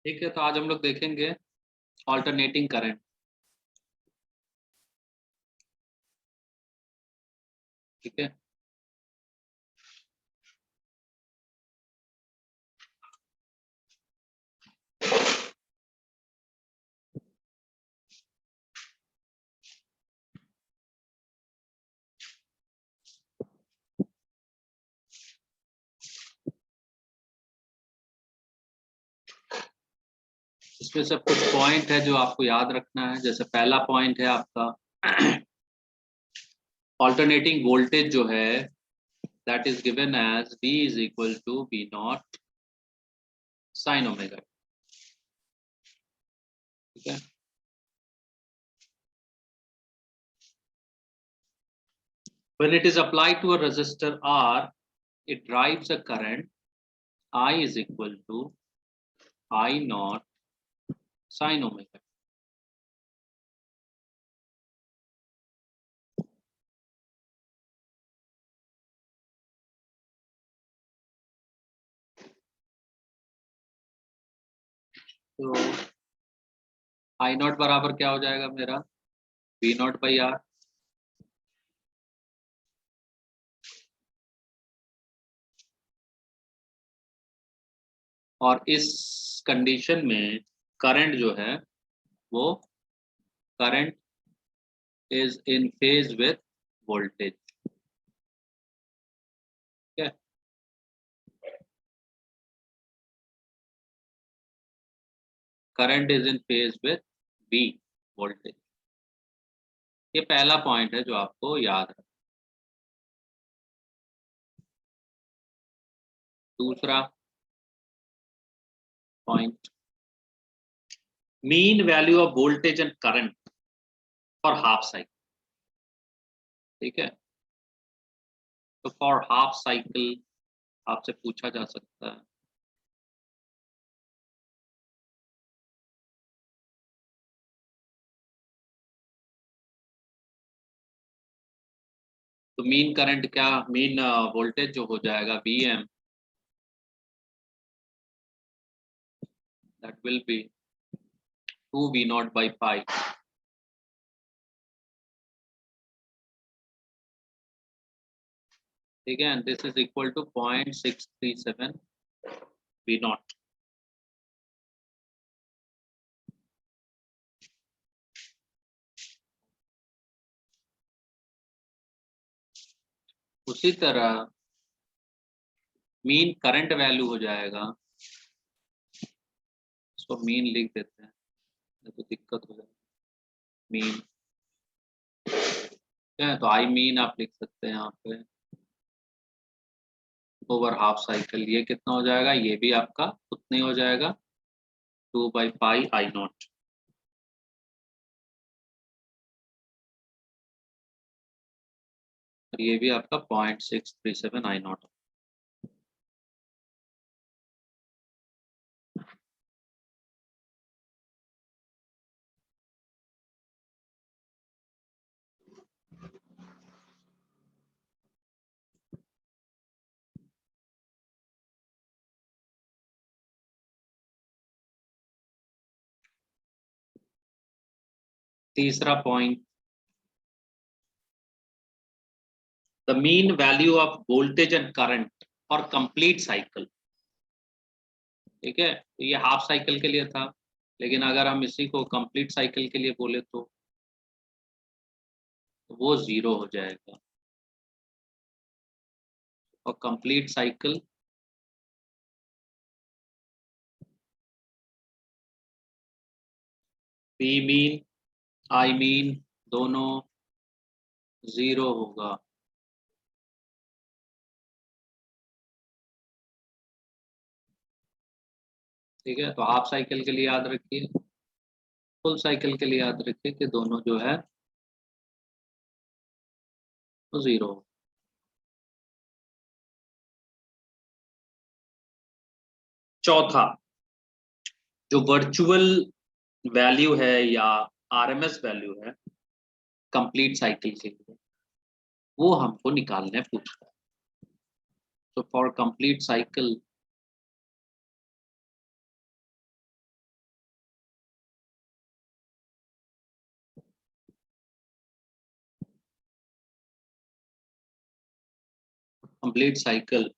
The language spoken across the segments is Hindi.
ठीक है, तो आज हम लोग देखेंगे ऑल्टरनेटिंग करंट। ठीक है, इसमें से कुछ पॉइंट है जो आपको याद रखना है। जैसे पहला पॉइंट है आपका ऑल्टरनेटिंग वोल्टेज जो है that is given as V is equal to V not sine omega. ठीक है, when it is applied to a resistor R, it drives a current I is equal to I naught sin omega। तो I नॉट बराबर क्या हो जाएगा मेरा V नॉट बाई R। और इस कंडीशन में करंट जो है वो current is in phase with voltage. ठीक है, current is in phase with V voltage. ये पहला पॉइंट है जो आपको याद है। दूसरा point, mean value of voltage and current for half cycle. ठीक है, तो फॉर हाफ साइकिल आपसे पूछा जा सकता है तो मीन करंट क्या, मीन वोल्टेज जो हो जाएगा Vm, that will be 2V not by pi. ठीक है, and this is equal to 0.637 V not. उसी तरह मीन करंट वैल्यू हो जाएगा, इसको मीन लिख देते हैं तो दिक्कत हो जाएगी। मीन क्या है, तो आई मीन आप लिख सकते हैं यहाँ पे ओवर हाफ साइकिल। ये कितना हो जाएगा, ये भी आपका उतना ही हो जाएगा 2/पाई आई नॉट। और ये भी आपका 0.637 आई नॉट। तीसरा point, the mean value of voltage and current for complete cycle. ठीक है, तो ये हाफ साइकिल के लिए था, लेकिन अगर हम इसी को कंप्लीट साइकिल के लिए बोले तो वो 0 हो जाएगा। और complete cycle P mean I mean दोनों 0 होगा। ठीक है, तो हाफ साइकिल के लिए याद रखिए, फुल साइकिल के लिए याद रखिए कि दोनों जो है वो 0। चौथा, जो वर्चुअल वैल्यू है या आरएमएस वैल्यू है कंप्लीट साइकिल के लिए, वो हमको निकालने पूछता है। तो for complete cycle complete cycle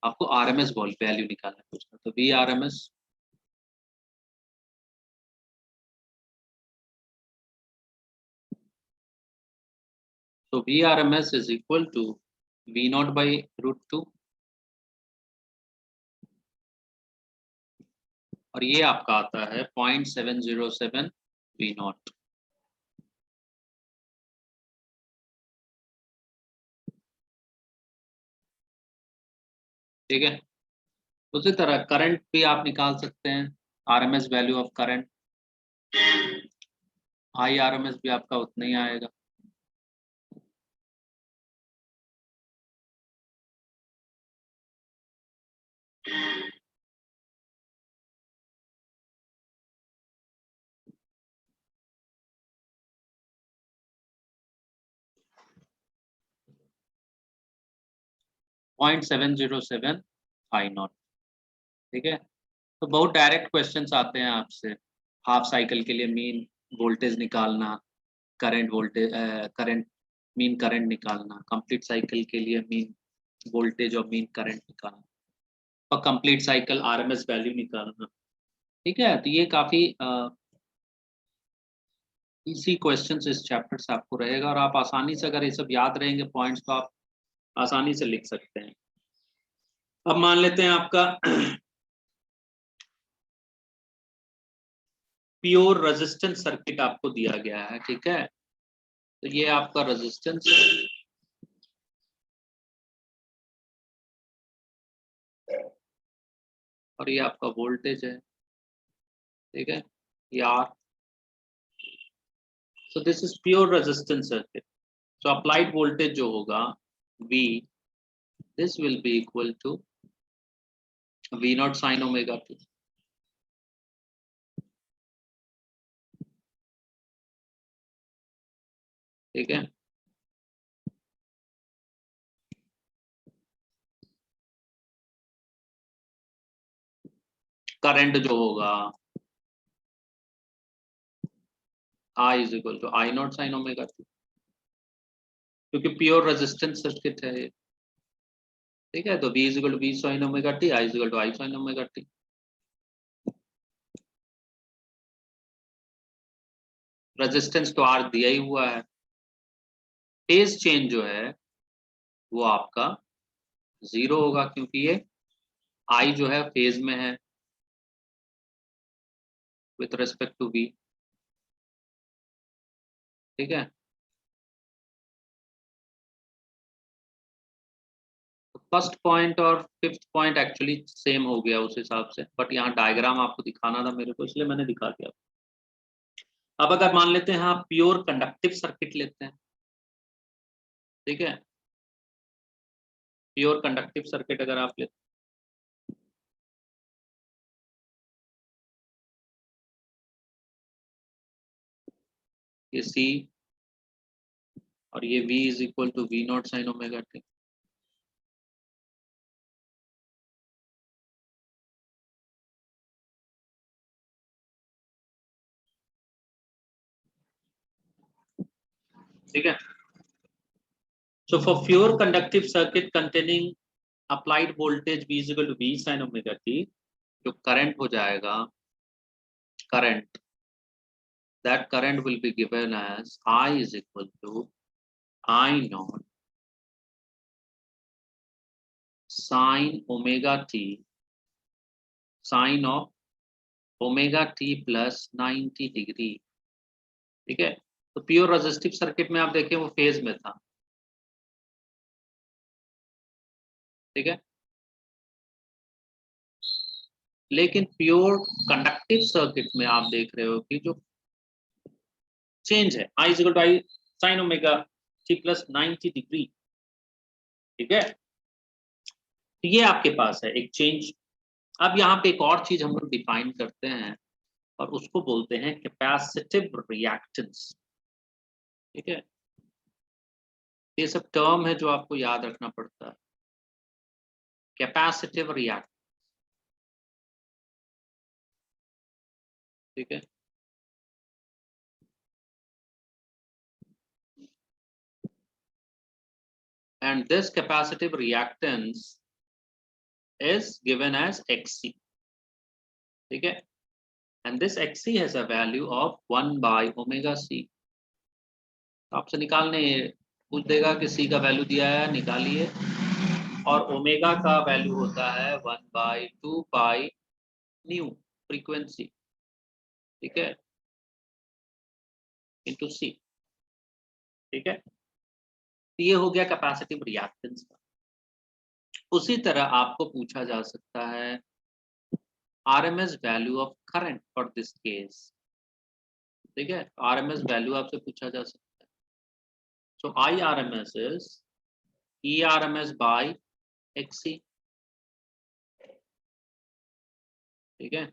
आपको आरएमएस वैल्यू निकालना है उसका, तो वी आरएमएस तो V RMS is equal to V not by √2 और ये आपका आता है 0.707 वी नॉट। ठीक है, उसी तरह करंट भी आप निकाल सकते हैं, RMS value of current, I RMS भी आपका उतना ही आएगा। .707 आई नॉट। ठीक है, तो बहुत डायरेक्ट क्वेश्चंस आते हैं आपसे, हाफ साइकिल के लिए मीन वोल्टेज निकालना, current voltage current mean current निकालना, कंप्लीट साइकिल के लिए मीन वोल्टेज और मीन करंट निकालना, और कंप्लीट साइकिल आरएमएस वैल्यू निकालना। ठीक है, तो ये काफी इसी क्वेश्चंस इस चैप्टर से आपको रहेगा और आप आसानी से अगर ये सब याद रहेंगे पॉइंट्स तो आप आसानी से लिख सकते हैं। अब मान लेते हैं आपका प्योर रेजिस्टेंस सर्किट आपको दिया गया है। ठीक है, तो ये आपका रेजिस्टेंस है और ये आपका वोल्टेज है। ठीक है, ये R, so this is pure resistance circuit. So applied voltage जो होगा V, this will be equal to V not sine omega t। ठीक है, करंट जो होगा I is equal to I not sine omega t, क्योंकि प्योर रेजिस्टेंस सर्किट है ये। ठीक है, तो V is equal to V sine omega t, I is equal to I sine omega t। Resistance तो R दिया ही हुआ है, फेज चेंज जो है वो आपका 0 होगा क्योंकि ये I जो है फेज में है विथ रेस्पेक्ट टू V। ठीक है, फर्स्ट पॉइंट और फिफ्थ पॉइंट एक्चुअली सेम हो गया उस हिसाब से, बट यहाँ डायग्राम आपको दिखाना था मेरे को, इसलिए मैंने दिखा दिया। अब अगर मान लेते हैं आप प्योर कंडक्टिव सर्किट लेते हैं। ठीक है, प्योर कंडक्टिव सर्किट अगर आप लेते हैं, ये C और ये V is equal to V not sine omega t। ठीक है, so for pure conductive circuit containing applied voltage V is equal to V sin omega t, जो करंट हो जाएगा, current, that current will be given as I is equal to I naught sin omega t, sin of omega t plus 90 degree. ठीक है, तो प्योर रेजिस्टिव सर्किट में आप देखें वो फेज में था। ठीक है, लेकिन प्योर कंडक्टिव सर्किट में आप देख रहे हो कि जो चेंज है I is equal to I sin omega t plus 90 degree. ठीक है, तो ये आपके पास है एक चेंज। अब यहाँ पे एक और चीज हम लोग डिफाइन करते हैं और उसको बोलते हैं कैपेसिटिव रिएक्टेंस। ठीक है, ये सब टर्म है जो आपको याद रखना पड़ता है, कैपेसिटिव रिएक्टेंस। ठीक है, and this capacitive reactance is given as xc. ठीक है, and this xc has a value of 1 by omega c. आपसे निकालने पूछ देगा कि c का वैल्यू दिया है, निकालिए, और ओमेगा का वैल्यू होता है 1 by 2 पाई न्यू फ्रीक्वेंसी, ठीक है, इंटू सी, ठीक है। ये हो गया कैपेसिटिव रिएक्टेंस का। उसी तरह आपको पूछा जा सकता है RMS value of current for this case, ठीक है, आरएमएस वैल्यू आपसे पूछा जा सकता है। So I RMS is E RMS by XC, ठीक है।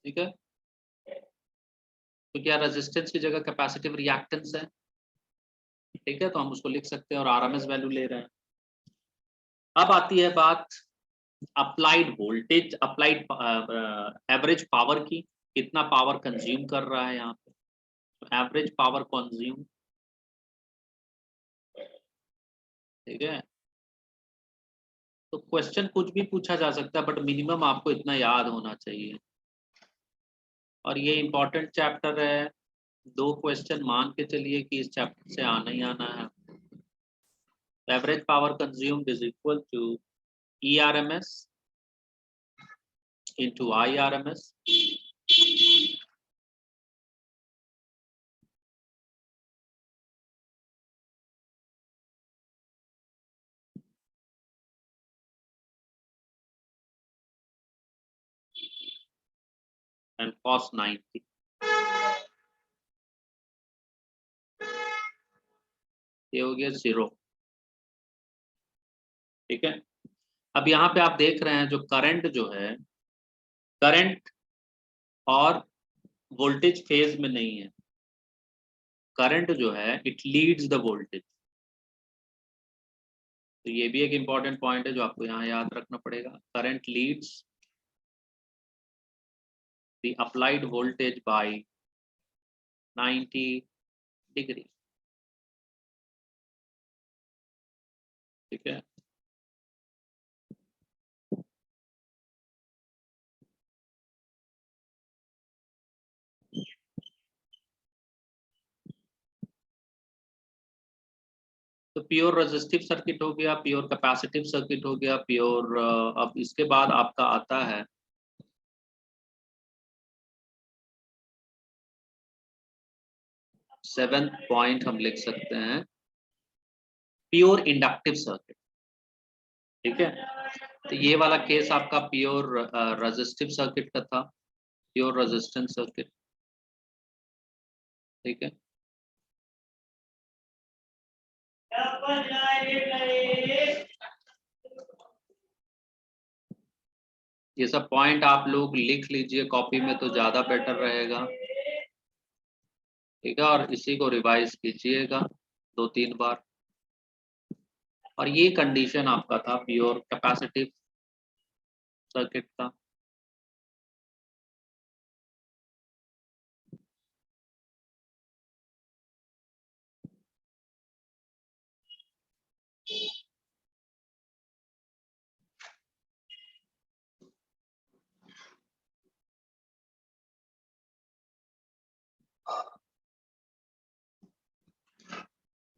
ठीक है, तो क्या रेजिस्टेंस की जगह कैपेसिटिव रिएक्टेंस है, ठीक है, तो हम उसको लिख सकते हैं और आरएमएस वैल्यू ले रहे हैं। अब आती है बात applied voltage, applied average power की, कितना पावर कंज्यूम कर रहा है यहाँ पे, तो एवरेज पावर कंज्यूम, ठीक है। तो क्वेश्चन कुछ भी पूछा जा सकता है, बट मिनिमम आपको इतना याद होना चाहिए, और ये इंपॉर्टेंट चैप्टर है, 2 क्वेश्चन मान के चलिए कि इस चैप्टर से आना ही आना है। Average power consumed is equal to ERMS into IRMS, and cos 90। ये हो गया 0, ठीक है। अब यहाँ पे आप देख रहे हैं जो करंट जो है, करंट और वोल्टेज फेज में नहीं है, करंट जो है इट लीड्स द वोल्टेज। तो ये भी एक इंपॉर्टेंट पॉइंट है जो आपको यहाँ याद रखना पड़ेगा, current leads the applied voltage bye 90 degree, ठीक है। तो प्योर रेजिस्टिव सर्किट हो गया, प्योर कैपेसिटिव सर्किट हो गया, प्योर, अब इसके बाद आपका आता है 7th पॉइंट, हम लिख सकते हैं प्योर इंडक्टिव सर्किट, ठीक है। तो ये वाला केस आपका प्योर रेजिस्टिव सर्किट का था, प्योर रेजिस्टेंस सर्किट, ठीक है। ये सब पॉइंट आप लोग लिख लीजिए कॉपी में तो ज्यादा बेटर रहेगा, ठीक है, और इसी को रिवाइज कीजिएगा 2-3 बार। और ये कंडीशन आपका था प्योर कैपेसिटिव सर्किट का।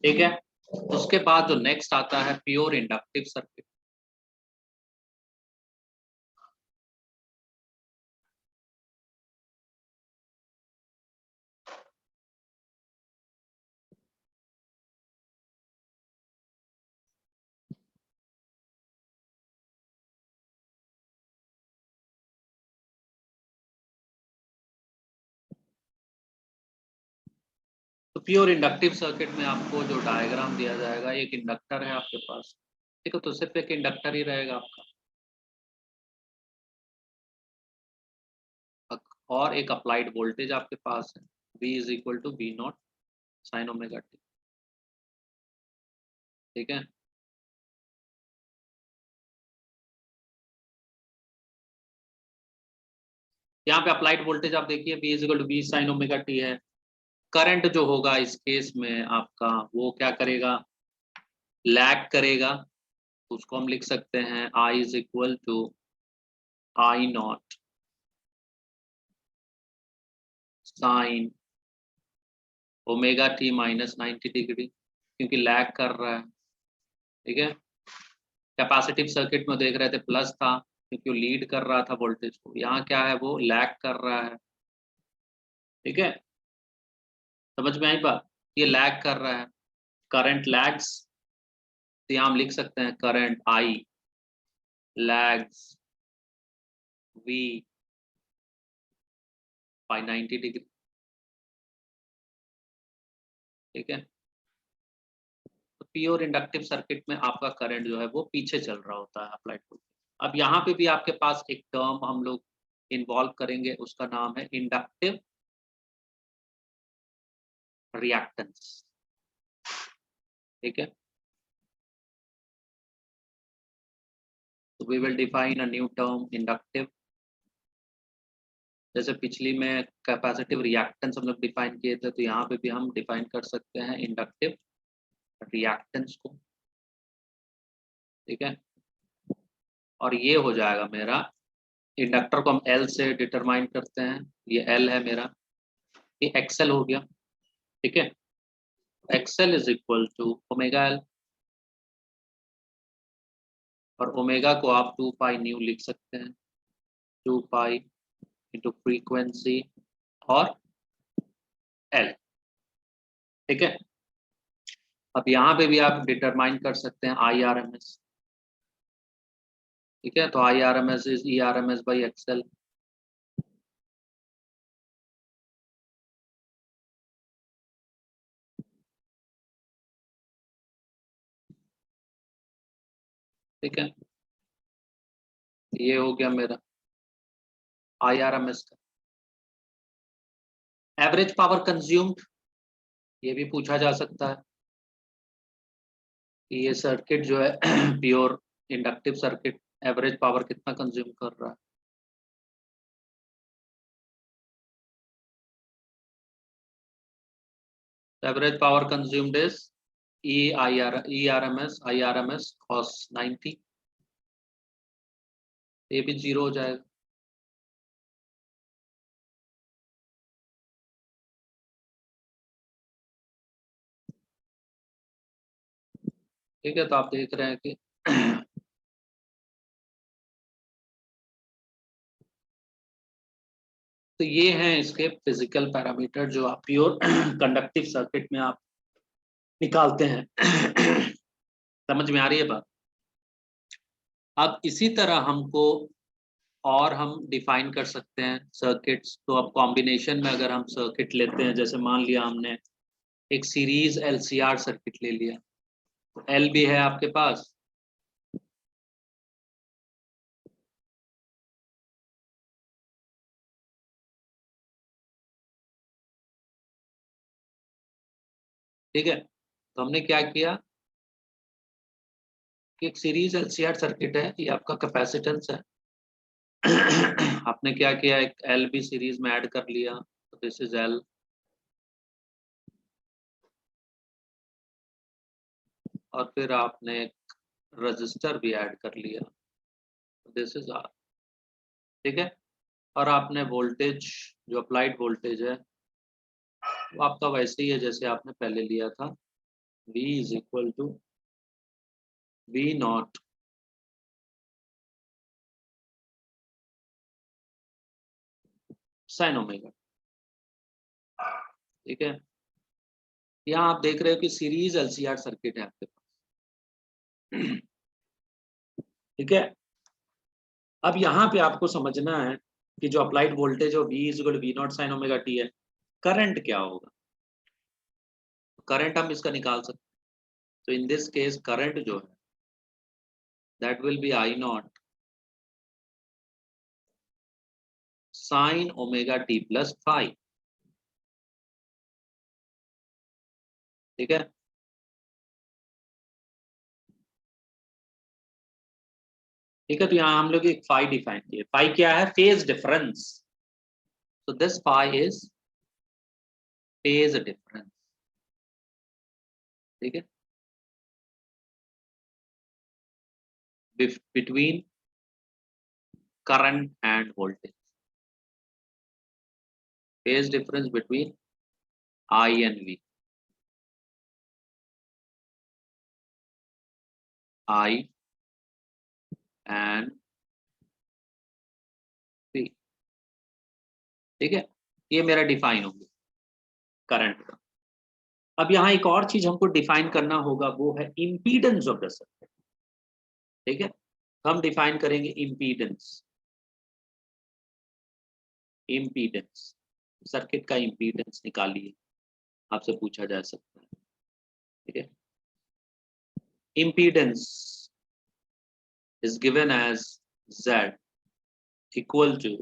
ठीक है, उसके बाद जो नेक्स्ट आता है प्योर इंडक्टिव सर्किट। तो प्योर इंडक्टिव सर्किट में आपको जो डायग्राम दिया जाएगा, एक इंडक्टर है आपके पास, ठीक है, तो सिर्फ एक इंडक्टर ही रहेगा आपका, और एक अप्लाइड वोल्टेज आपके पास है, V is equal to V not sine omega T, ठीक है। यहाँ पे अप्लाइड वोल्टेज आप देखिए V is equal to V sine omega t है, करंट जो होगा इस केस में आपका वो क्या करेगा, लैग करेगा। उसको हम लिख सकते हैं I is equal to I not sine omega t minus 90 degree, क्योंकि लैग कर रहा है। ठीक है, कैपेसिटिव सर्किट में देख रहे थे प्लस था क्योंकि वो लीड कर रहा था वोल्टेज को, यहाँ क्या है वो लैग कर रहा है। ठीक है, समझ में आई बात, ये लैग कर रहा है, करंट लैग्स, तो यहाँ हम लिख सकते हैं current I lags V by 90 degree. ठीक है, तो प्योर इंडक्टिव सर्किट में आपका करंट जो है वो पीछे चल रहा होता है अप्लाइड वोल्टेज। अब यहाँ पे भी आपके पास एक टर्म हम लोग इन्वॉल्व करेंगे, उसका नाम है इंडक्टिव रिएक्टेंस। ठीक है, तो we will define a new term inductive. जैसे पिछली में कैपेसिटिव रिएक्टेंस हम लोग डिफाइन किए थे, तो यहाँ पे भी हम डिफाइन कर सकते हैं इंडक्टिव रिएक्टेंस को। ठीक है, और ये हो जाएगा मेरा, इंडक्टर को हम L से डिटरमाइन करते हैं, ये L है मेरा, ये XL हो गया। ठीक है, XL is equal to omega L, और ओमेगा को आप 2 पाई न्यू लिख सकते हैं, 2 पाई इंटू फ्रीक्वेंसी और L। ठीक है, अब यहाँ पे भी आप डिटरमाइन कर सकते हैं IRMS। ठीक है, तो IRMS is ERMS by XL। ठीक है, ये हो गया मेरा IRMS का। एवरेज पावर कंज्यूम्ड, ये भी पूछा जा सकता है कि ये सर्किट जो है pure inductive circuit average power कितना कंज्यूम कर रहा है। Average power consumed is ERMS cos 90, ये भी 0 हो जाएगा। ठीक है, तो आप देख रहे हैं कि तो ये हैं इसके फिजिकल पैरामीटर जो आप प्योर कंडक्टिव सर्किट में आप निकालते हैं। समझ में आ रही है बात। अब इसी तरह हमको और हम डिफाइन कर सकते हैं सर्किट्स। तो अब कॉम्बिनेशन में अगर हम सर्किट लेते हैं, जैसे मान लिया हमने एक सीरीज LCR सर्किट ले लिया, तो L भी है आपके पास, ठीक है। तो हमने क्या किया कि एक सीरीज LCR सर्किट है, ये आपका कैपेसिटेंस है। आपने क्या किया, एक L भी सीरीज में ऐड कर लिया, तो दिस इज L, और फिर आपने एक रजिस्टर भी ऐड कर लिया, तो दिस इज R। ठीक है, और आपने वोल्टेज जो अप्लाइड वोल्टेज है वो आपका वैसे ही है जैसे आपने पहले लिया था, V is equal to V not sine omega. ठीक है, यहाँ आप देख रहे हो कि सीरीज LCR सर्किट है आपके पास। ठीक है, अब यहाँ पे आपको समझना है कि जो अप्लाइड वोल्टेज है V is equal to V not sine omega t है, करंट क्या होगा, करंट हम इसका निकाल सकते हैं। तो इन दिस केस करंट जो है that will B I not sine omega T plus five. ठीक है, ठीक है, तो यहाँ हम लोग एक फाई डिफाइन किए। फाई क्या है, phase difference. So this phi is phase difference, ठीक है, between current and voltage, phase difference between I and V, I and V, ठीक है, ये मेरा डिफाइन हो गया करंट का। अब यहाँ एक और चीज हमको डिफाइन करना होगा, वो है इम्पीडेंस ऑफ द सर्किट, ठीक है, हम डिफाइन करेंगे इम्पीडेंस, इम्पीडेंस सर्किट का इम्पीडेंस निकालिए, आपसे पूछा जा सकता है, ठीक है। Impedance is given as Z equal to,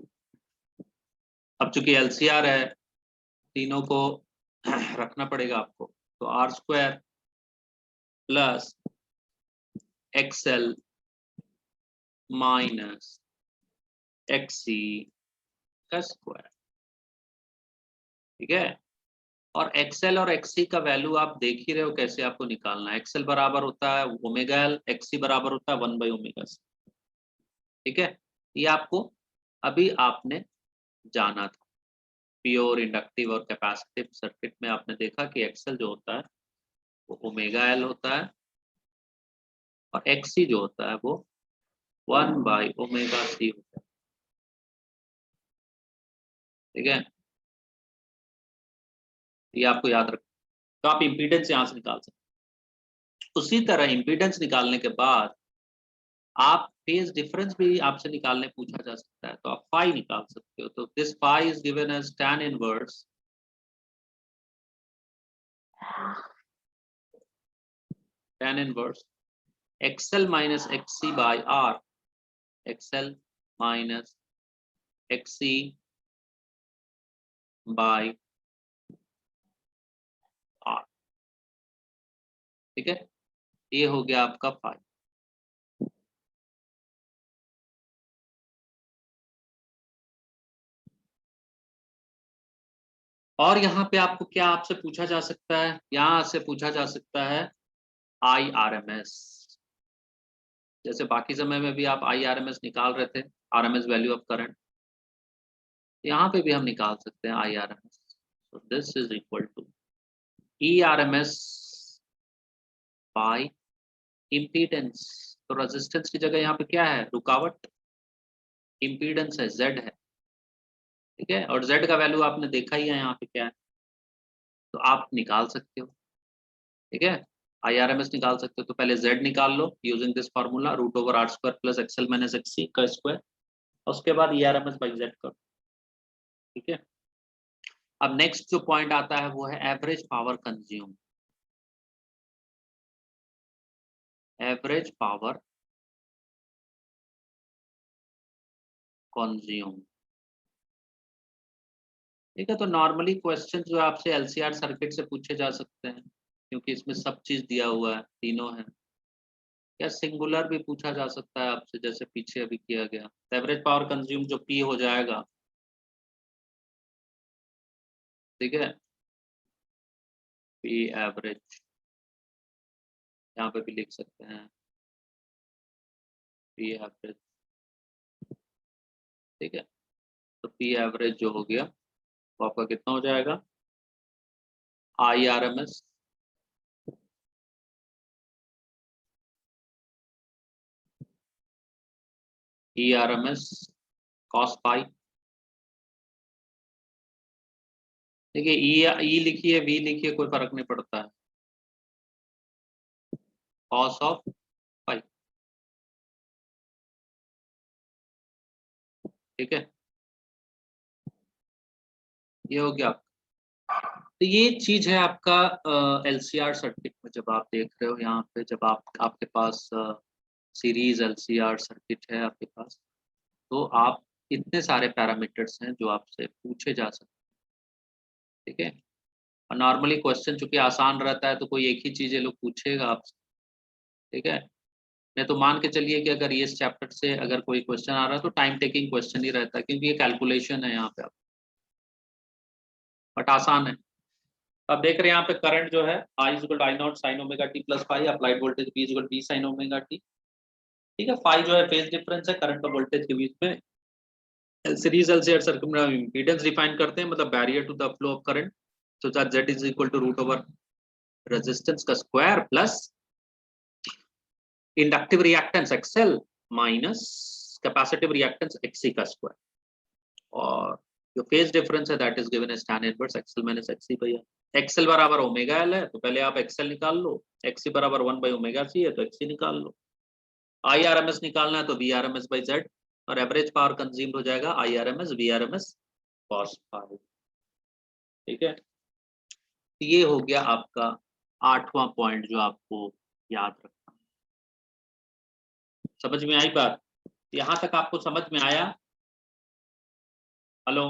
अब चूंकि LCR है तीनों को रखना पड़ेगा आपको, तो R² plus XL minus XC का स्क्वायर, ठीक है। और XL और XC का वैल्यू आप देख ही रहे हो कैसे आपको निकालना है। XL बराबर होता है ओमेगा L, XC बराबर होता है 1/ωc, ठीक है। ये आपको अभी आपने जाना था, प्योर इंडक्टिव और कैपेसिटिव सर्किट में आपने देखा कि XL जो होता है वो ओमेगा L होता है और XC जो होता है वो 1/ωc होता है, ठीक है। ये आपको याद रखना, तो आप इम्पीडेंस यहाँ से निकाल सकते हैं। उसी तरह इम्पीडेंस निकालने के बाद आप फेज डिफरेंस भी आपसे निकालने पूछा जा सकता है, तो आप फाई निकाल सकते हो। तो this phi is given as tan inverse XL minus XC by R, XL minus XC by R, ठीक है। ये हो गया आपका फाई। और यहाँ पे आपको क्या आपसे पूछा जा सकता है, यहाँ से पूछा जा सकता है IRMS, जैसे बाकी समय में भी आप IRMS निकाल रहे थे, RMS वैल्यू ऑफ करंट, यहाँ पे भी हम निकाल सकते हैं IRMS। so this is equal to ERMS by impedance। तो रेजिस्टेंस की जगह यहाँ पे क्या है, रुकावट, इम्पीडेंस है Z है, ठीक है। और Z का वैल्यू आपने देखा ही है यहाँ पे क्या है, तो आप निकाल सकते हो, ठीक है। IRMS निकाल सकते हो, तो पहले Z निकाल लो using this formula √/R² plus XL minus XC का स्क्वायर, और उसके बाद ERMS बाई Z करो, ठीक है। अब नेक्स्ट जो पॉइंट आता है वो है average power consume, average power consume, ठीक है। तो नॉर्मली क्वेश्चन जो आपसे LCR सर्किट से पूछे जा सकते हैं, क्योंकि इसमें सब चीज दिया हुआ है, तीनों है। या सिंगुलर भी पूछा जा सकता है आपसे, जैसे पीछे अभी किया गया। एवरेज पावर कंज्यूम जो P हो जाएगा, ठीक है, P एवरेज, यहाँ पे भी लिख सकते हैं P एवरेज, ठीक है। तो P एवरेज जो हो गया वो आपका कितना हो जाएगा, IRMS ERMS cos पाई, देखिए ई लिखिए V लिखिए कोई फर्क नहीं पड़ता है, cos ऑफ पाई, ठीक है। ये हो गया। तो ये चीज है आपका LCR सर्किट में, जब आप देख रहे हो यहाँ पे, जब आपके पास सीरीज LCR सर्किट है आपके पास, तो आप इतने सारे पैरामीटर्स हैं जो आपसे पूछे जा सकते हैं, ठीक है। और नॉर्मली क्वेश्चन चूंकि आसान रहता है तो कोई एक ही चीज ये लोग पूछेगा आपसे, ठीक है। मैं तो मान के चलिए कि अगर ये इस चैप्टर से अगर कोई क्वेश्चन आ रहा है तो टाइम टेकिंग क्वेश्चन ही रहता है, क्योंकि ये कैलकुलेशन है यहाँ पे आप, बट आसान है। अब देख रहे हैं यहाँ पे करंट जो है I equal to I not sine omega T plus phi, applied voltage B equal to B sine omega T. ठीक है, फाई जो है फेज डिफरेंस है करंट और वोल्टेज के बीच में। सीरीज एलसीआर सर्किट में इम्पीडेंस डिफाइन करते हैं, मतलब barrier to the flow of current, so that Z is equal to root over resistance का square plus inductive reactance XL minus capacitive reactance XC का स्क्वायर, और जो फेज डिफरेंस है that is given as tan inverse XL minus XC by XL बराबर ओमेगा L है, तो पहले आप XL निकाल लो, XC बराबर 1 बाय ओमेगा C है तो XC निकाल लो, IRMS निकालना है तो VRMS बाय Z, और एवरेज पावर कंज्यूम्ड हो जाएगा IRMS VRMS cos phi। ठीक है, ये हो गया आपका 8वां पॉइंट जो आपको याद रखना। समझ में आई बात? यहां तक आपको समझ में आया? हेलो?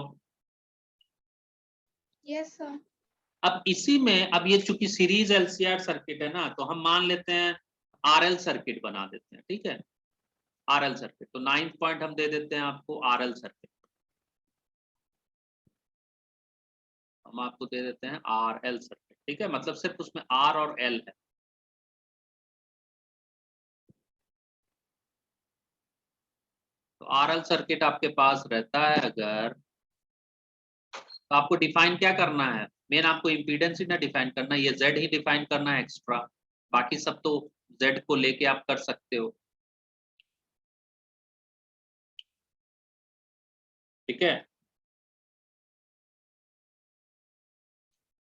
Yes sir. अब इसी में अब ये चूंकि सीरीज एलसीआर सर्किट है ना, तो हम मान लेते हैं आरएल सर्किट बना देते हैं। ठीक है, आरएल सर्किट, तो 9th पॉइंट हम दे देते हैं आपको आरएल सर्किट, हम आपको दे देते हैं आरएल सर्किट। ठीक है, मतलब सिर्फ उसमें आर और एल है। तो आरएल सर्किट आपके पास रहता है अगर, तो आपको डिफाइन क्या करना है, मेन आपको इम्पीडेंस ही ना डिफाइन करना है, ये जेड ही डिफाइन करना है एक्स्ट्रा, बाकी सब तो जेड को लेके आप कर सकते हो। ठीक है,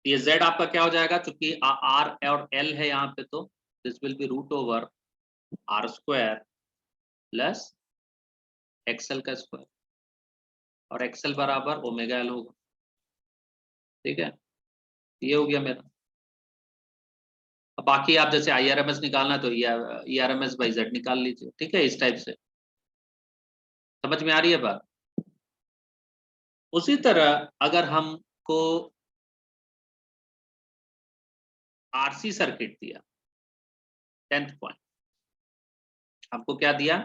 ये z आपका क्या हो जाएगा, चूंकि r और l है यहाँ पे, तो this will be root over r square plus XL का स्क्वायर, और एक्सएल बराबर ओमेगा l होगा। ठीक है, ये हो गया मेरा। अब बाकी आप जैसे IRMS निकालना है तो ERMS बाई z निकाल लीजिए। ठीक है, इस टाइप से समझ में आ रही है बात? उसी तरह अगर हमको RC सर्किट दिया, 10th पॉइंट हमको क्या दिया,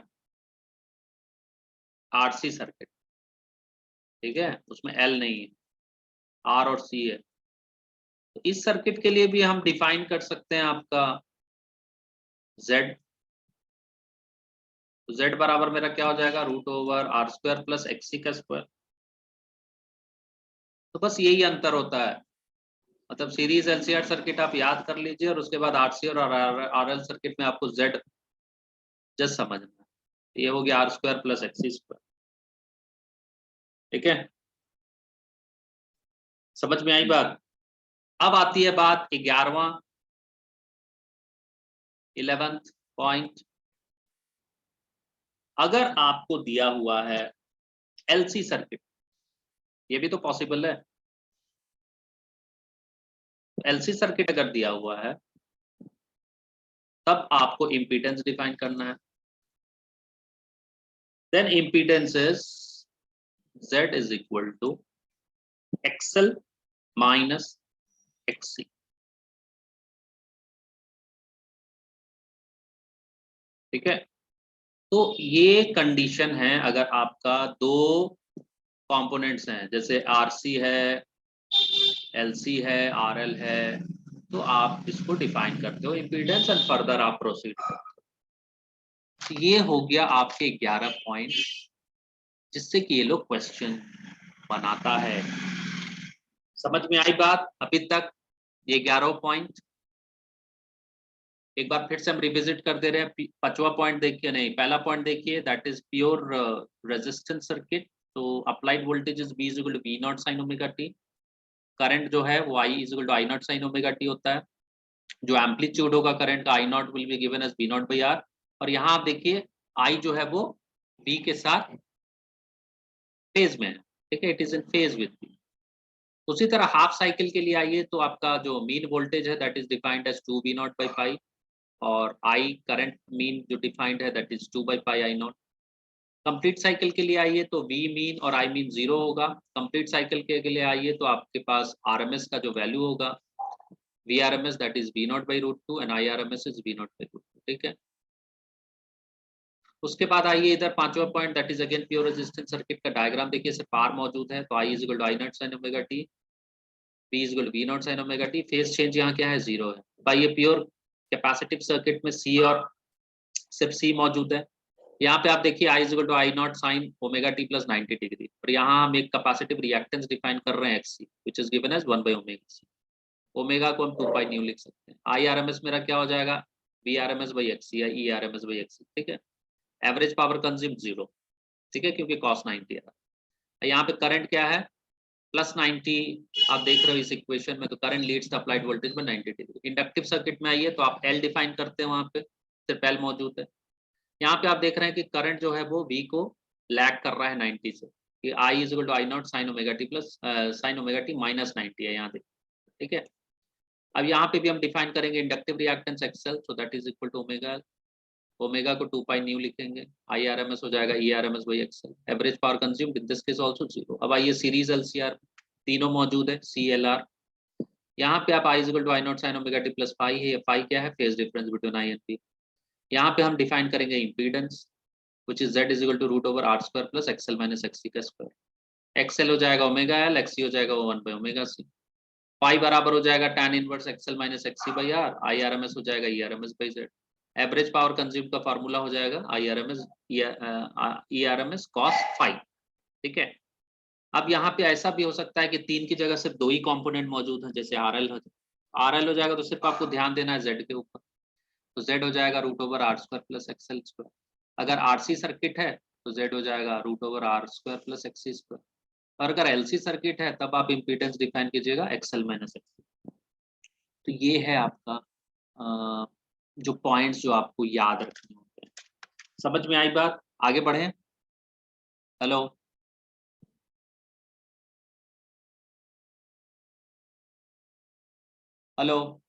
RC सर्किट। ठीक है, उसमें L नहीं है, R और C है, तो इस सर्किट के लिए भी हम डिफाइन कर सकते हैं आपका Z। तो Z बराबर मेरा क्या हो जाएगा, root over R square plus XC का स्क्वायर। तो बस यही अंतर होता है, मतलब सीरीज एलसीआर सर्किट आप याद कर लीजिए, और उसके बाद RC और RL सर्किट में आपको Z जस्ट समझना है। ये हो गया R square plus XC square. ठीक है, समझ में आई बात? अब आती है बात 11th पॉइंट। अगर आपको दिया हुआ है LC सर्किट, ये भी तो पॉसिबल है, LC सर्किट अगर दिया हुआ है तब आपको इम्पीडेंस डिफाइन करना है। Then impedance is Z is equal to XL minus XC। ठीक है, तो ये कंडीशन है अगर आपका दो कंपोनेंट्स हैं, जैसे RC है, LC है, RL है, तो आप इसको डिफाइन करते हो इम्पीडेंस, एंड फर्दर आप प्रोसीड करते हो। ये हो गया आपके 11 पॉइंट, जिससे कि ये लोग क्वेश्चन बनाता है। समझ में आई बात अभी तक? ये 11 पॉइंट एक बार फिर से हम रिविजिट कर दे रहे हैं। 5वां पॉइंट देखिए, नहीं पहला पॉइंट देखिए, that is pure resistance circuit. तो applied voltage is V equal to V not sine omega T, current जो है वो I equal to I not sine omega T होता है। जो एम्पलीट्यूड होगा करंट का I naught will be given as V naught by R, और यहाँ आप देखिए I जो है वो V के साथ फेज में है। ठीक है, it is in phase with V। उसी तरह हाफ साइकिल के लिए आइए, तो आपका जो मीन वोल्टेज है that is defined as 2V not by pi, और I करंट मीन जो डिफाइंड है that is 2 by pi I not. Complete cycle के लिए आइए तो V मीन और I मीन 0 होगा। कंप्लीट साइकिल के लिए आइए तो आपके पास RMS का जो वैल्यू होगा VRMS that is V naught by root 2, and IRMS is V naught by root 2। ठीक है, उसके बाद आइए इधर 5वां point, that is again pure resistance circuit का डायग्राम देखिए, सिर्फ R मौजूद है, तो I is equal to I not sine omega T. P is equal to V not sine omega T. Phase change यहाँ क्या है, 0 है। भाई ये प्योर कैपेसिटिव सर्किट में C और सिर्फ C मौजूद है। यहाँ पे आप देखिए I is equal to I not sine omega T plus 90 degree, और यहाँ हम एक कैपेसिटिव रिएक्टेंस डिफाइन कर रहे हैं XC, which is given as 1 by omega C। Omega को हम 2 पाई न्यू लिख सकते हैं। IRMS मेरा क्या हो जाएगा, VRMS बाई XC या ERMS बाई XC, ठीक है। एवरेज पावर कंज्यूम 0, ठीक है, क्योंकि cos 90 आ रहा है। यहाँ पे करंट क्या है, प्लस 90, आप देख रहे हो इस इक्वेशन में, तो current leads the applied voltage में 90 डिग्री। इंडक्टिव सर्किट में आइए तो आप L डिफाइन करते हैं, वहां पे सिर्फ L मौजूद है। यहाँ पे आप देख रहे हैं कि करंट जो है वो V को लैग कर रहा है 90 से, कि I is equal to I not sine omega T plus sine omega t minus 90 है यहाँ देखिए, ठीक है। अब यहाँ पे भी हम डिफाइन करेंगे inductive reactance XL, so that is equal to omega, omega को 2 पाई न्यू लिखेंगे, IRMS हो जाएगा ERMS by XL। Average power consumed in this case also 0। अब आइए सीरीज LCR, तीनों मौजूद है, CLR। यहाँ पे आप I is equal to I not sine omega T plus phi है, फाई क्या है, phase difference between I and P। यहाँ पे हम डिफाइन करेंगे impedance, which is Z is equal to root over R square plus XL minus XC का स्क्वायर। XL हो जाएगा ओमेगा L, XC हो जाएगा 1 बाई ओमेगा C। पाई बराबर हो जाएगा tan inverse XL minus XC by R। IRMS हो जाएगा ERMS by Z। Average power consume का फार्मूला हो जाएगा ERMS cos फाई, ठीक है। अब यहाँ पे ऐसा भी हो सकता है कि 3 की जगह सिर्फ 2 ही कंपोनेंट मौजूद हैं, जैसे RL हो जाएगा, तो सिर्फ आपको ध्यान देना है Z के ऊपर, तो Z हो जाएगा root over R square plus XL square. अगर RC सर्किट है तो Z हो जाएगा root over R square plus XC square, और अगर LC सर्किट है तब आप इम्पीडेंस डिफाइन कीजिएगा XL माइनस XC। तो ये है आपका जो पॉइंट्स जो आपको याद रखने होते हैं। समझ में आई बात, आगे बढ़े। हेलो, हेलो,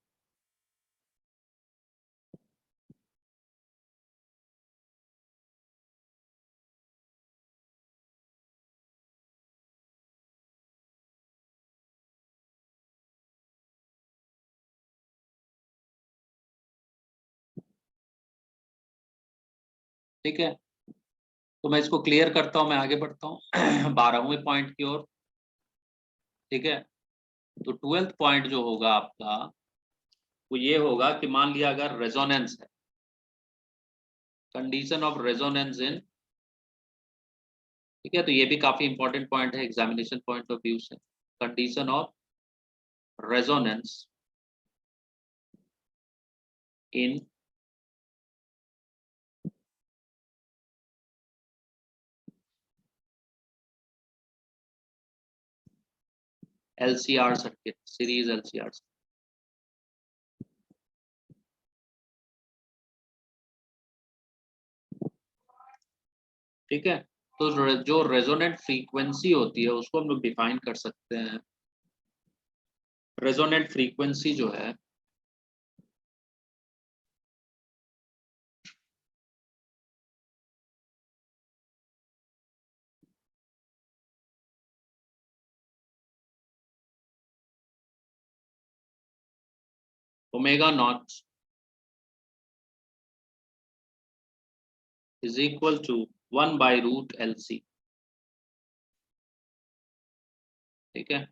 ठीक है। तो मैं इसको क्लियर करता हूँ, मैं आगे बढ़ता हूँ 12वें पॉइंट की ओर, ठीक है। तो 12th पॉइंट जो होगा आपका वो ये होगा कि मान लिया अगर रेजोनेंस है, कंडीशन ऑफ रेजोनेंस इन, ठीक है, तो ये भी काफी इंपॉर्टेंट पॉइंट है एग्जामिनेशन पॉइंट ऑफ व्यू से। Condition of resonance in LCR circuit, series LCR, ठीक है। तो जो रेजोनेंट फ्रीक्वेंसी होती है उसको हम लोग डिफाइन कर सकते हैं। रेजोनेंट फ्रीक्वेंसी जो है omega not is equal to 1 by root LC, ठीक है।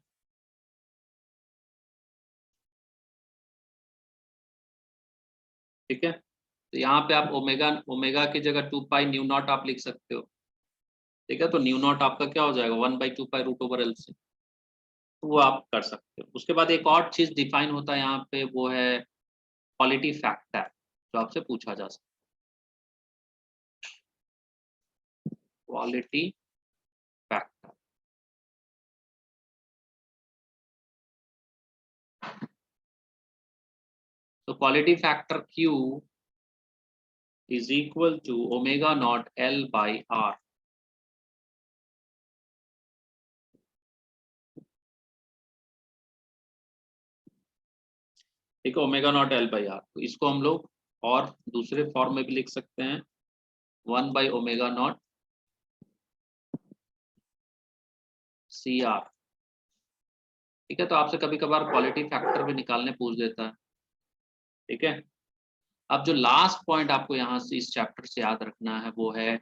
ठीक है, तो यहाँ पे आप ओमेगा ओमेगा की जगह 2 पाई न्यू नॉट आप लिख सकते हो, ठीक है। तो न्यू नॉट आपका क्या हो जाएगा, 1 by 2 pi root over LC, तो वो आप कर सकते हो। उसके बाद एक और चीज डिफाइन होता है यहाँ पे, वो है क्वालिटी फैक्टर, जो आपसे पूछा जा सकता है, क्वालिटी फैक्टर। तो quality factor Q is equal to omega naught L by R, ठीक है, omega naught L by R। तो इसको हम लोग और दूसरे फॉर्म में भी लिख सकते हैं, 1 बाई ओमेगा नॉट CR, ठीक है। तो आपसे कभी कभार क्वालिटी फैक्टर भी निकालने पूछ देता है, ठीक है। अब जो लास्ट पॉइंट आपको यहाँ से इस चैप्टर से याद रखना है वो है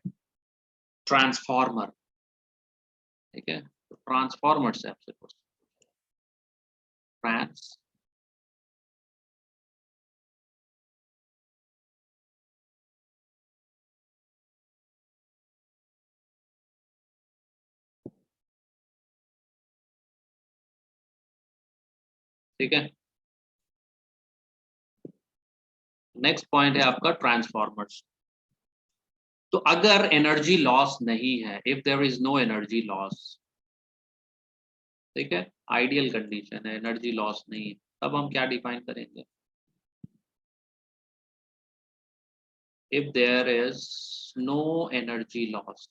ट्रांसफॉर्मर, ठीक है। तो ट्रांसफॉर्मर से आपसे क्वेश्चन, ट्रांस ठीक है। नेक्स्ट पॉइंट है आपका ट्रांसफॉर्मर्स। तो अगर एनर्जी लॉस नहीं है, if there is no energy loss, ठीक है, आइडियल कंडीशन है, एनर्जी लॉस नहीं है, तब हम क्या डिफाइन करेंगे? If there is no energy loss,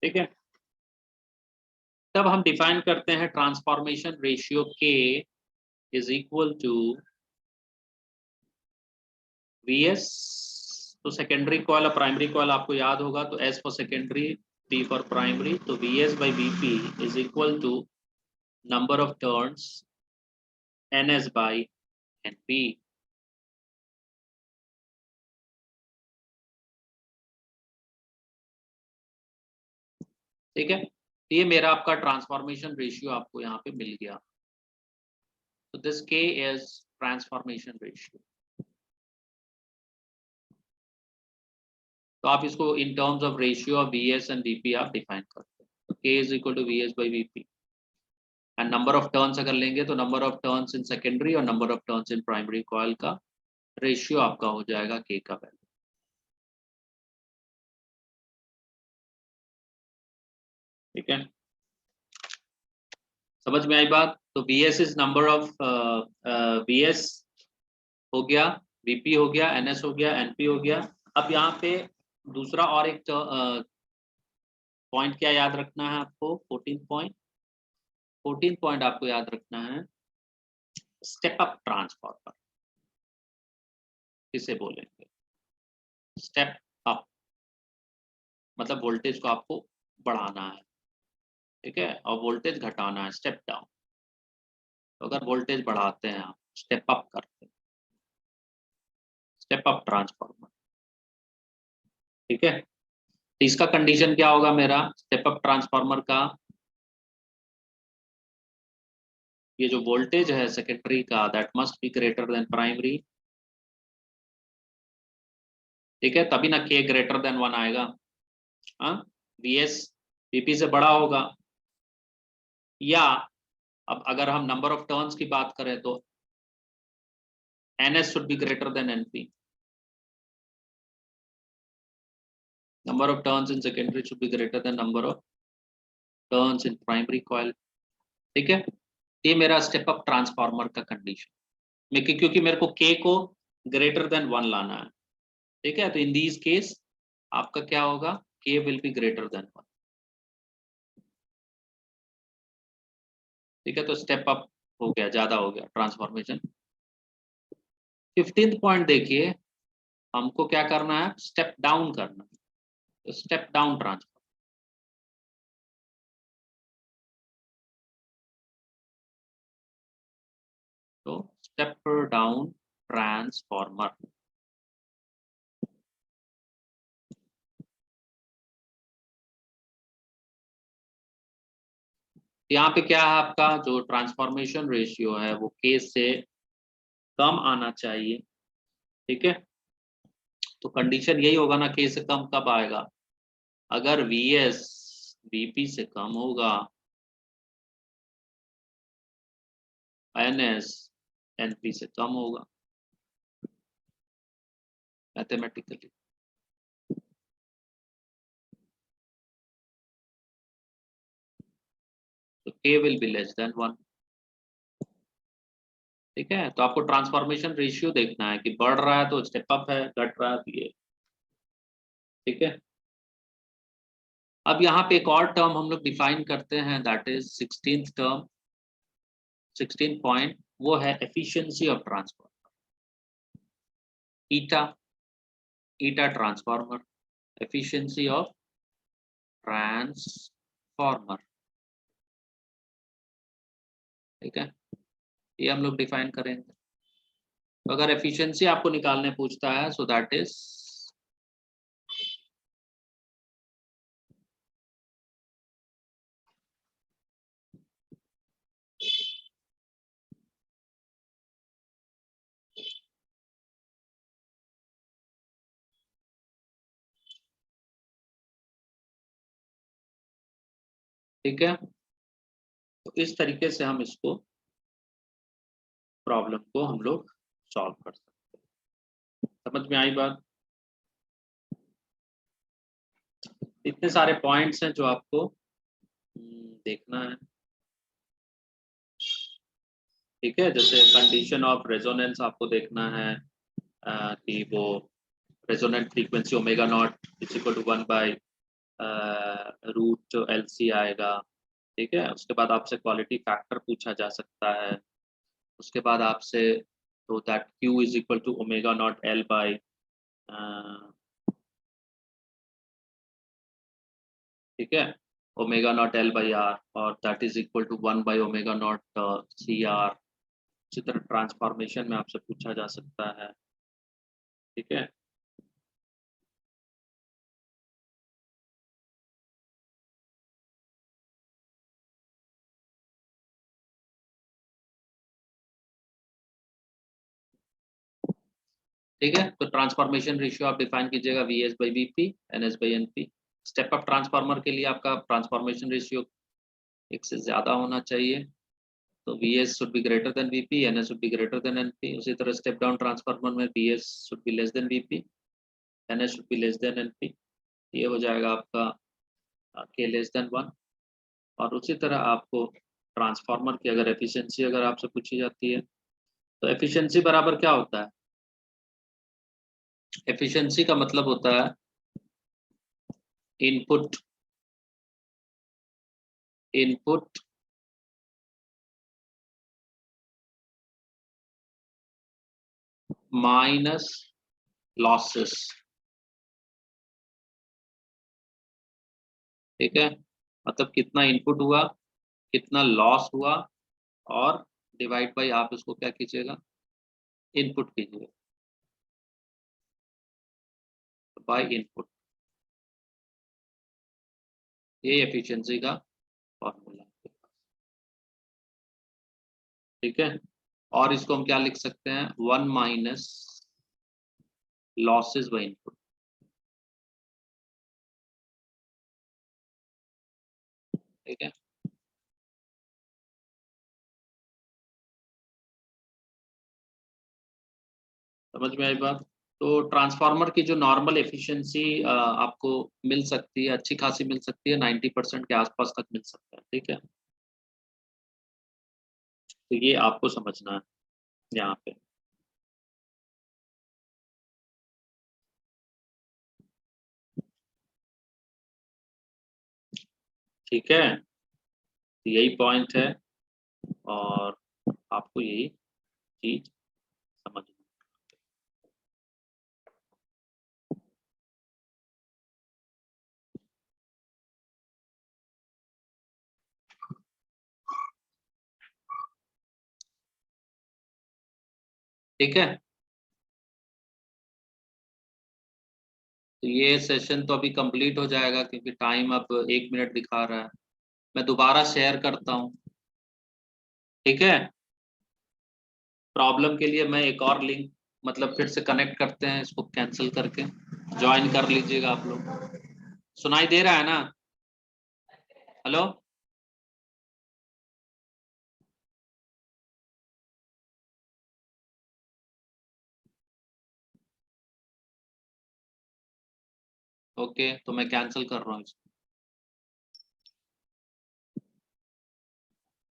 ठीक है, तब हम डिफाइन करते हैं transformation ratio K is equal to VS. तो सेकेंडरी कॉइल और प्राइमरी कॉइल आपको याद होगा, तो S for secondary, P for primary, तो VS by VP is equal to number of turns NS by NP. ठीक है, ये मेरा आपका ट्रांसफॉर्मेशन रेशियो आपको यहाँ पे मिल गया। तो दिस के इज ट्रांसफॉर्मेशन रेशियो। तो आप इसको in terms of ratio of VS and VP आप डिफाइन करते हैं। तो K is equal to VS by VP and number of turns अगर लेंगे तो number of turns in secondary और number of turns in primary coil का रेशियो आपका हो जाएगा के का वैल्यू। ठीक है, समझ में आई बात? तो VS is number of VS हो गया, वीपी हो गया, एनएस हो गया, एनपी हो गया। अब यहाँ पे दूसरा और एक पॉइंट क्या याद रखना है आपको? 14 पॉइंट आपको याद रखना है, स्टेप अप ट्रांसफार्मर किसे बोलेंगे? स्टेप अप मतलब वोल्टेज को आपको बढ़ाना है, ठीक है, और वोल्टेज घटाना है, स्टेप डाउन। तो अगर वोल्टेज बढ़ाते हैं आप, स्टेप अप करते हैं, स्टेप अप ट्रांसफार्मर, ठीक है। तो इसका कंडीशन क्या होगा मेरा स्टेप अप ट्रांसफार्मर का? ये जो वोल्टेज है सेकेंडरी का, that must be greater than primary, ठीक है, तभी ना के ग्रेटर देन 1 आएगा। हाँ, वीएस वीपी से बड़ा होगा, या अब अगर हम नंबर ऑफ टर्न्स की बात करें तो NS should be greater than NP, number of turns in secondary should be greater than number of turns in primary coil। ठीक है, ये मेरा स्टेप अप ट्रांसफार्मर का कंडीशन, क्योंकि मेरे को के को ग्रेटर देन 1 लाना है, ठीक है। तो इन दीज केस आपका क्या होगा? के विल बी ग्रेटर देन 1, ठीक है। तो स्टेप अप हो गया, ज्यादा हो गया ट्रांसफॉर्मेशन। 15th पॉइंट देखिए, हमको क्या करना है? स्टेप डाउन करना है, तो स्टेप डाउन ट्रांसफॉर्मर। तो स्टेप डाउन ट्रांसफॉर्मर, यहाँ पे क्या है आपका जो ट्रांसफॉर्मेशन रेशियो है वो के से कम आना चाहिए, ठीक है। तो कंडीशन यही होगा ना, के से कम कब आएगा? अगर वीएस वीपी से कम होगा, एनएस एनपी से कम होगा, मैथमेटिकली। तो के विल बी लेस देन 1, ठीक है। तो आपको ट्रांसफॉर्मेशन रेशियो देखना है कि बढ़ रहा है तो स्टेप अप है, घट रहा है तो ये, ठीक है। अब यहाँ पे एक और टर्म हम लोग डिफाइन करते हैं, that is 16th term, 16 point, वो है efficiency of transformer, eta, eta transformer, efficiency of transformer, ठीक है। ये हम लोग डिफाइन करेंगे। तो अगर एफिशिएंसी आपको निकालने पूछता है सो दैट इज ठीक है। तो इस तरीके से हम इसको प्रॉब्लम को हम लोग सॉल्व कर सकते हैं। समझ में आई बात? इतने सारे पॉइंट्स हैं जो आपको देखना है। ठीक है, जैसे कंडीशन ऑफ रेजोनेंस आपको देखना है कि वो resonant frequency omega not is equal to 1/√LC आएगा। ठीक है, उसके बाद आपसे क्वालिटी फैक्टर पूछा जा सकता है। उसके बाद आपसे तो that Q is equal to omega naught L by ठीक है omega naught L by R और दैट इज इक्वल टू 1/ओमेगा नॉट CR। इसी तरह ट्रांसफॉर्मेशन में आपसे पूछा जा सकता है। ठीक है, ठीक है। तो ट्रांसफॉर्मेशन रेशियो आप डिफाइन कीजिएगा VS/VP NS/NP। Step up transformer के लिए आपका ट्रांसफॉर्मेशन रेशियो 1 से ज़्यादा होना चाहिए, तो VS should be greater than VP, NS should be greater than NP। उसी तरह स्टेप डाउन ट्रांसफार्मर में VS should be less than VP, NS should be less than NP। ये हो जाएगा आपका K लेस देन 1। और उसी तरह आपको ट्रांसफार्मर की अगर एफिशिएंसी अगर आपसे पूछी जाती है तो एफिशिएंसी बराबर क्या होता है? एफिशिएंसी का मतलब होता है इनपुट इनपुट माइनस लॉसेस। ठीक है, मतलब कितना इनपुट हुआ, कितना लॉस हुआ, और डिवाइड बाय आप इसको क्या कीजिएगा, इनपुट कीजिएगा बाय इनपुट। ये एफिशिएंसी का फॉर्मूला है। ठीक है, और इसको हम क्या लिख सकते हैं, 1 माइनस लॉसेस बाय इनपुट। ठीक है, समझ में आई बात? तो ट्रांसफार्मर की जो नॉर्मल एफिशिएंसी आपको मिल सकती है, अच्छी खासी मिल सकती है, 90% के आसपास तक मिल सकता है। ठीक है, तो ये आपको समझना है यहाँ पे। ठीक है, तो यही पॉइंट है और आपको यही चीज समझना। ठीक है, तो ये सेशन तो अभी कंप्लीट हो जाएगा क्योंकि टाइम अब 1 मिनट दिखा रहा है। मैं दोबारा शेयर करता हूँ। ठीक है, प्रॉब्लम के लिए मैं एक और लिंक मतलब फिर से कनेक्ट करते हैं, इसको कैंसिल करके ज्वाइन कर लीजिएगा आप लोग। सुनाई दे रहा है ना? हेलो, ओके, तो मैं कैंसिल कर रहा हूँ इसको।